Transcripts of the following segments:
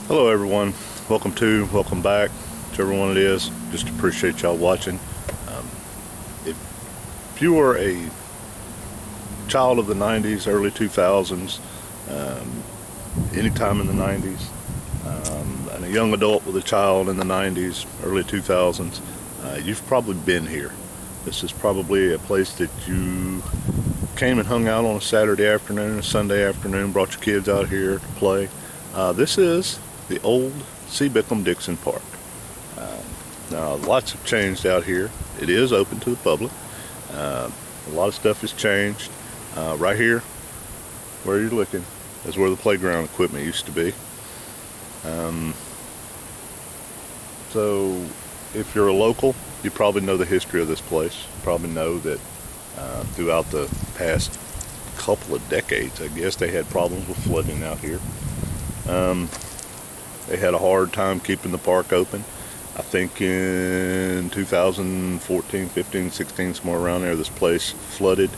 Hello everyone, welcome back, whichever one it is. Just appreciate y'all watching. If you were a child of the 90s, early 2000s, anytime in the 90s, and a young adult with a child in the 90s, early 2000s, you've probably been here. This is probably a place that you came and hung out on a Saturday afternoon, a Sunday afternoon, brought your kids out here to play. This is the old Bickham Dickson Park. Now lots have changed out here. It is open to the public. A lot of stuff has changed. Right here where you're looking is where the playground equipment used to be. So if you're a local, you probably know the history of this place. You probably know that throughout the past couple of decades, I guess, they had problems with flooding out here. They had a hard time keeping the park open. I think in 2014, 15, 16, somewhere around there, this place flooded,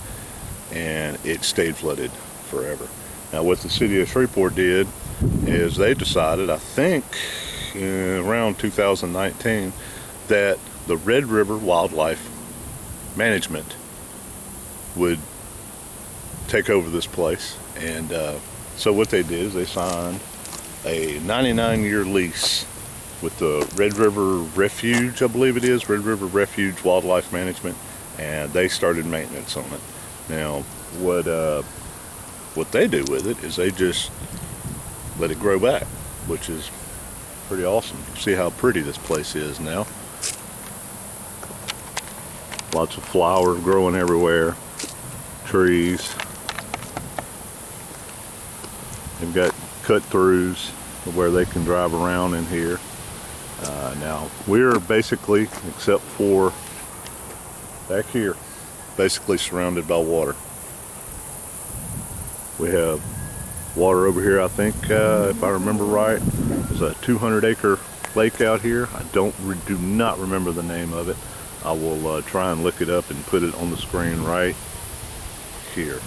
and it stayed flooded forever. Now what the city of Shreveport did is they decided, I think around 2019, that the Red River Wildlife Management would take over this place. And so what they did is they signed a 99-year lease with the Red River Refuge, I believe it is, Red River Refuge Wildlife Management, and they started maintenance on it. Now, what they do with it is they just let it grow back, which is pretty awesome. See how pretty this place is now. Lots of flowers growing everywhere, trees. They've got cut-throughs where they can drive around in here. Now we're basically, except for back here, basically surrounded by water. We have water over here. I think if I remember right, there's a 200-acre lake out here. I do not remember the name of it. I will try and look it up and put it on the screen right here.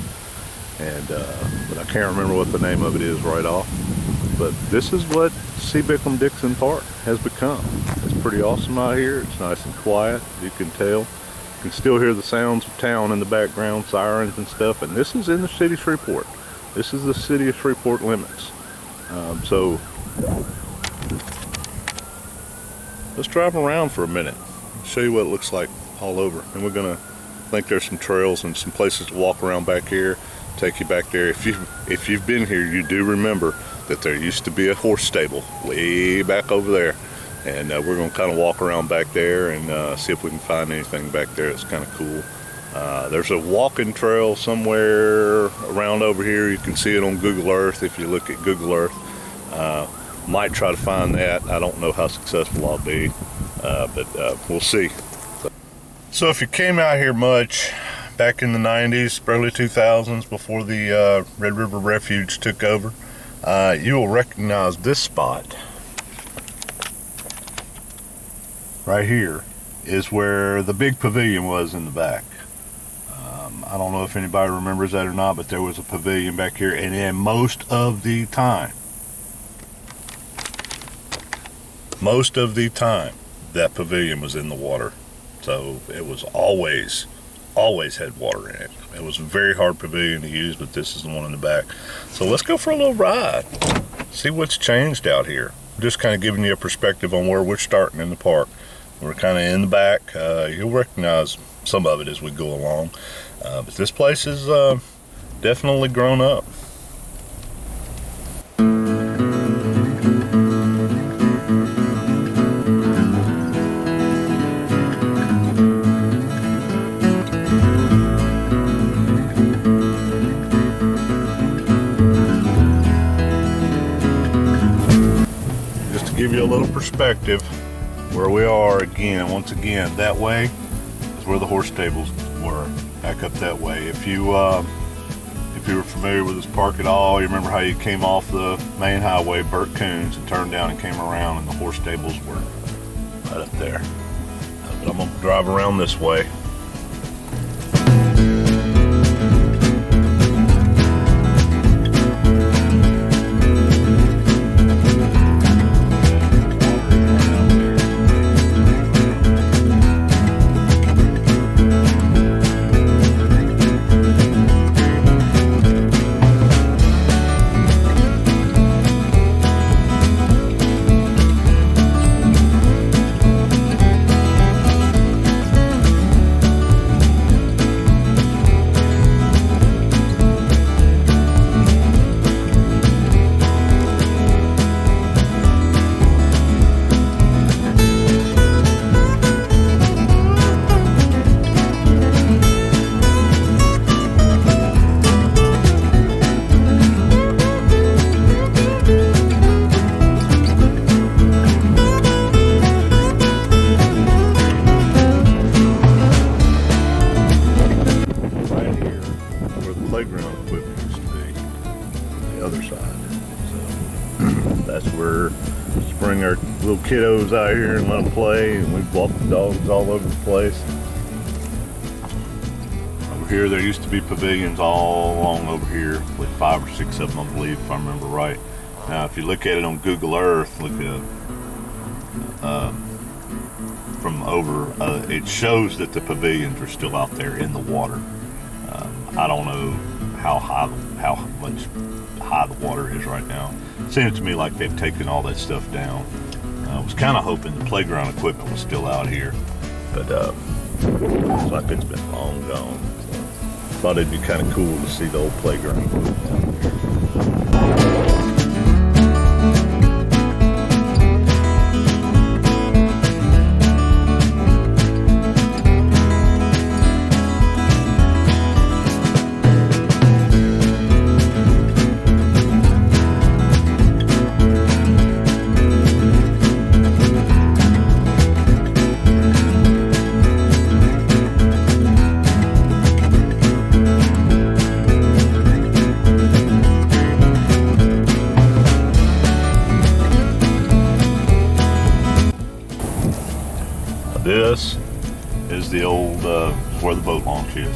And but I can't remember what the name of it is right off. But this is what Bickham Dickson Park has become. It's pretty awesome out here. It's nice and quiet, you can tell. You can still hear the sounds of town in the background, sirens and stuff. And this is in the city of Shreveport. This is the city of Shreveport limits. So let's drive around for a minute. Show you what it looks like all over. And we're gonna think there's some trails and some places to walk around back here. Take you back there. If you've been here, you do remember that there used to be a horse stable way back over there, and we're going to kind of walk around back there and see if we can find anything back there that's kind of cool. There's a walking trail somewhere around over here. You can see it on Google Earth if you look at Google Earth. Might try to find that. I don't know how successful I'll be, but we'll see. So if you came out here much back in the 90s, early 2000s, before the Red River Refuge took over, you will recognize this spot. Right here is where the big pavilion was in the back. I don't know if anybody remembers that or not, but there was a pavilion back here, and then most of the time, that pavilion was in the water. So it was always had water in it. It was a very hard pavilion to use, but this is the one in the back. So let's go for a little ride, see what's changed out here. Just kind of giving you a perspective on where we're starting in the park. We're kind of in the back. You'll recognize some of it as we go along, but this place is definitely grown up. Give you a little perspective where we are again. Once again, that way is where the horse stables were, back up that way. If you were familiar with this park at all, you remember how you came off the main highway, Burt Coons, and turned down and came around, and the horse stables were right up there. But I'm gonna drive around this way. That's where we bring our little kiddos out here and let them play, and we walk the dogs all over the place. Over here there used to be pavilions all along over here, with 5 or 6 of them, I believe, if I remember right. Now if you look at it on Google Earth, look at from over, it shows that the pavilions are still out there in the water. I don't know how much high the water is right now. It seems to me like they've taken all that stuff down. I was kind of hoping the playground equipment was still out here, but looks like it's been long gone. So, thought it'd be kind of cool to see the old playground equipment down here. This is the old, where the boat launch is.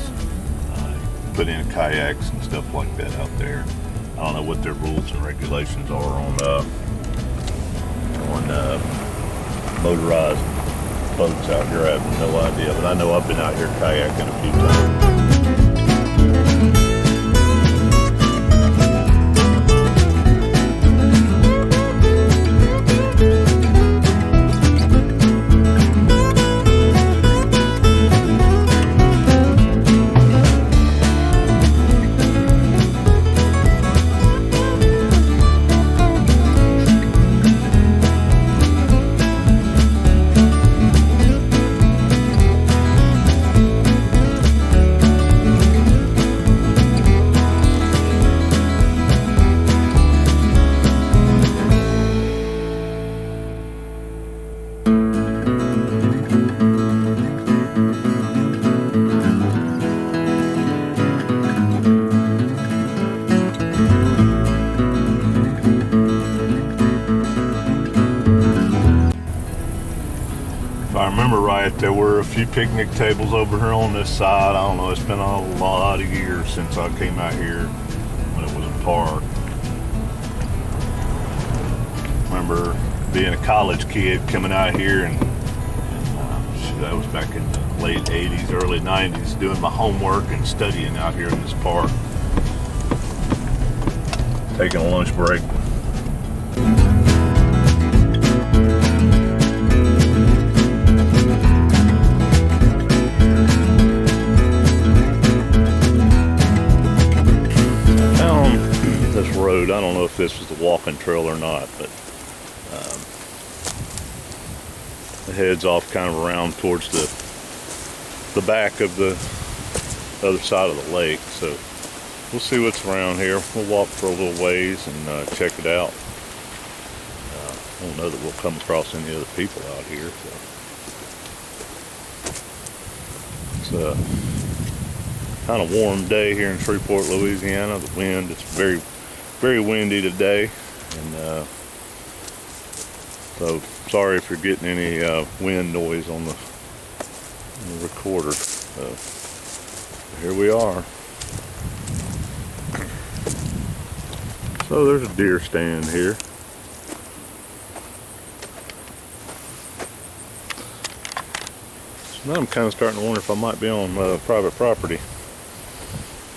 Put in kayaks and stuff like that out there. I don't know what their rules and regulations are on motorized boats out here. I have no idea, but I know I've been out here kayaking a few times. I remember right, there were a few picnic tables over here on this side. I don't know, it's been a lot of years since I came out here when it was a park. I remember being a college kid coming out here, and that was back in the late 80s, early 90s, doing my homework and studying out here in this park. Taking a lunch break. Road. I don't know if this was the walking trail or not, but it heads off kind of around towards the back of the other side of the lake. So we'll see what's around here. We'll walk for a little ways and check it out. I don't know that we'll come across any other people out here. So it's a kind of warm day here in Shreveport, Louisiana. The wind, it's very windy today, and so sorry if you're getting any wind noise on the recorder. Here we are. So there's a deer stand here. So now I'm kind of starting to wonder if I might be on private property.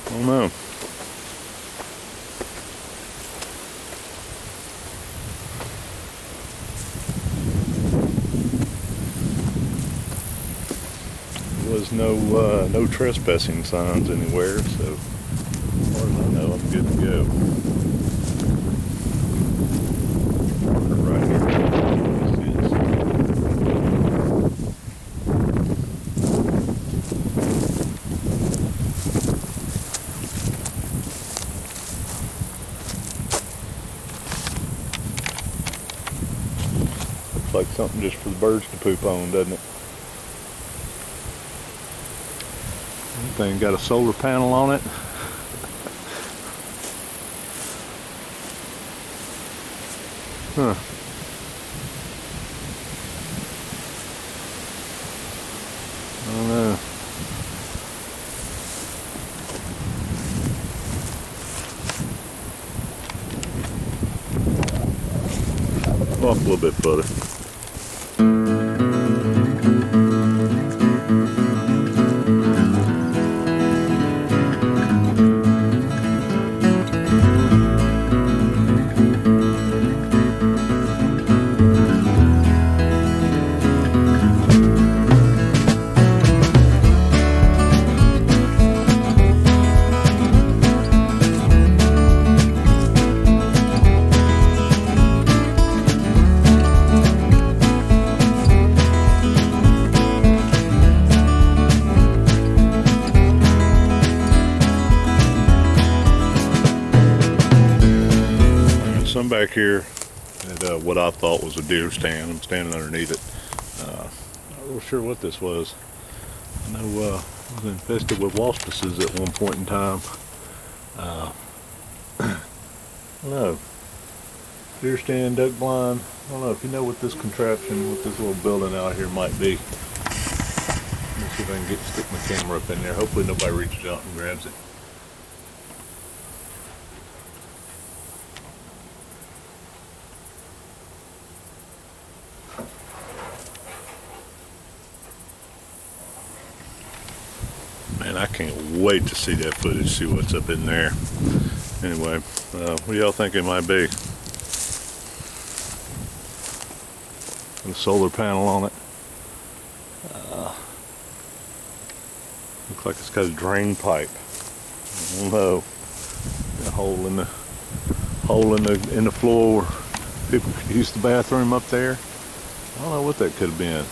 I don't know. Was no trespassing signs anywhere, so as far as I know, I'm good to go. Right here. Looks like something just for the birds to poop on, doesn't it? Thing got a solar panel on it. Huh. I don't know. Walk a little bit further. Some back here at what I thought was a deer stand. I'm standing underneath it. Not real sure what this was. I know it was infested with waspices at one point in time. I don't know. Deer stand, duck blind. I don't know if you know what this contraption, what this little building out here might be. Let me see if I can stick my camera up in there. Hopefully nobody reaches out and grabs it. Man, I can't wait to see that footage, see what's up in there. Anyway, what do y'all think it might be? A solar panel on it. Looks like it's got a drain pipe. I don't know. A hole in the floor where people could use the bathroom up there. I don't know what that could have been.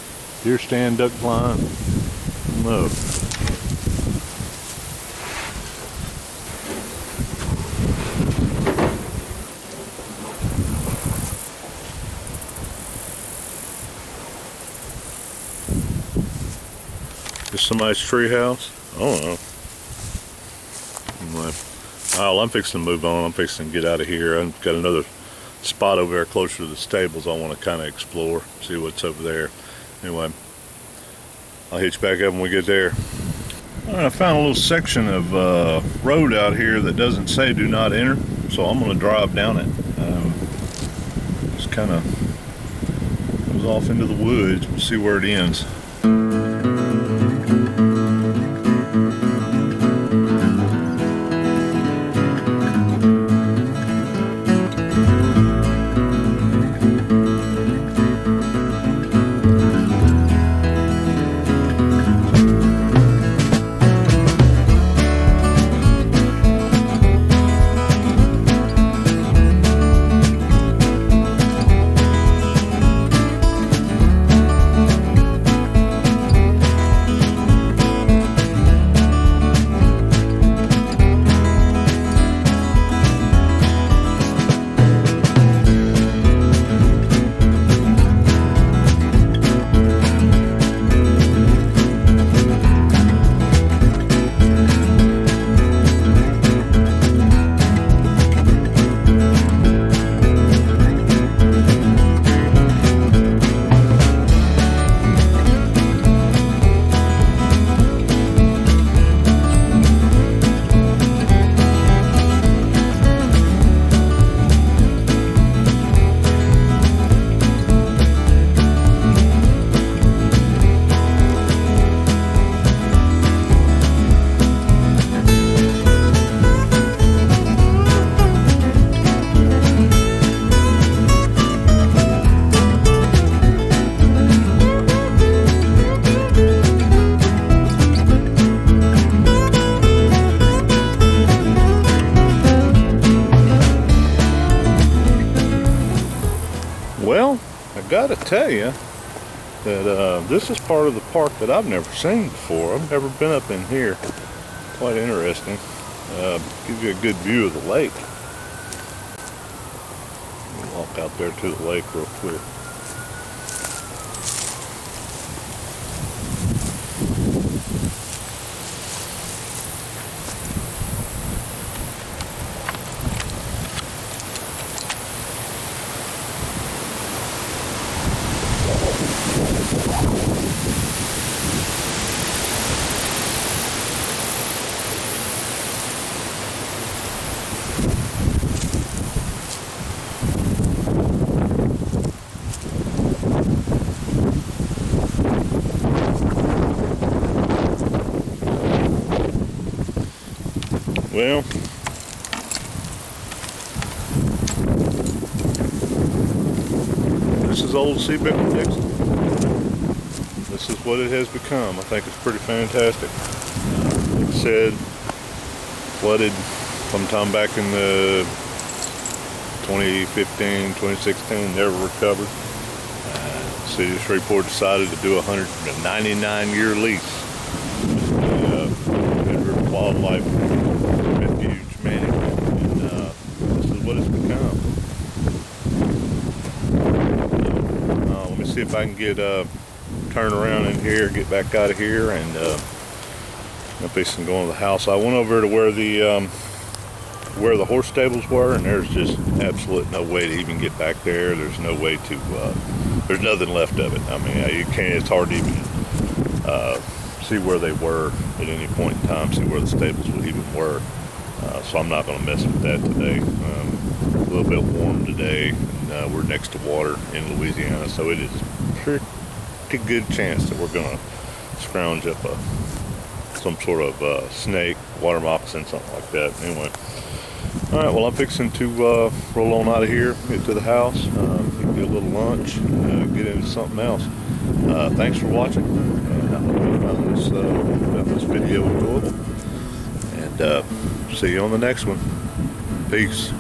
Deer stand, duck blind. I don't know. Just somebody's tree house? I don't know. Anyway, I'm fixing to move on. I'm fixing to get out of here. I've got another spot over there closer to the stables I want to kind of explore, see what's over there. Anyway, I'll hit you back up when we get there. I found a little section of road out here that doesn't say do not enter, so I'm going to drive down it. Just kind of goes off into the woods. We'll see where it ends. Well, I gotta tell you that this is part of the park that I've never seen before. I've never been up in here. Quite interesting. Gives you a good view of the lake. We'll walk out there to the lake real quick. Well, this is old C. Bickham Dickson. This is what it has become. I think it's pretty fantastic. Like I said, flooded sometime back in the 2015, 2016, never recovered. City of Shreveport decided to do a 199-year lease. Red River Wildlife Refuge management, and this is what it's become. Let me see if I can get turn around in here, get back out of here, and I'm fixing to go into the house. I went over to where the horse stables were, and there's just absolute no way to even get back there. There's no way to. There's nothing left of it. I mean, you can't. It's hard to even see where they were at any point in time. See where the stables even were. So I'm not going to mess with that today. A little bit warm today, and we're next to water in Louisiana, so it is pretty good chance that we're going to scrounge up some sort of snake, water moccasin, something like that. Anyway, all right. Well, I'm fixing to roll on out of here, get to the house, get a little lunch, and get into something else. Thanks for watching. I hope you found this video enjoyable, and see you on the next one. Peace.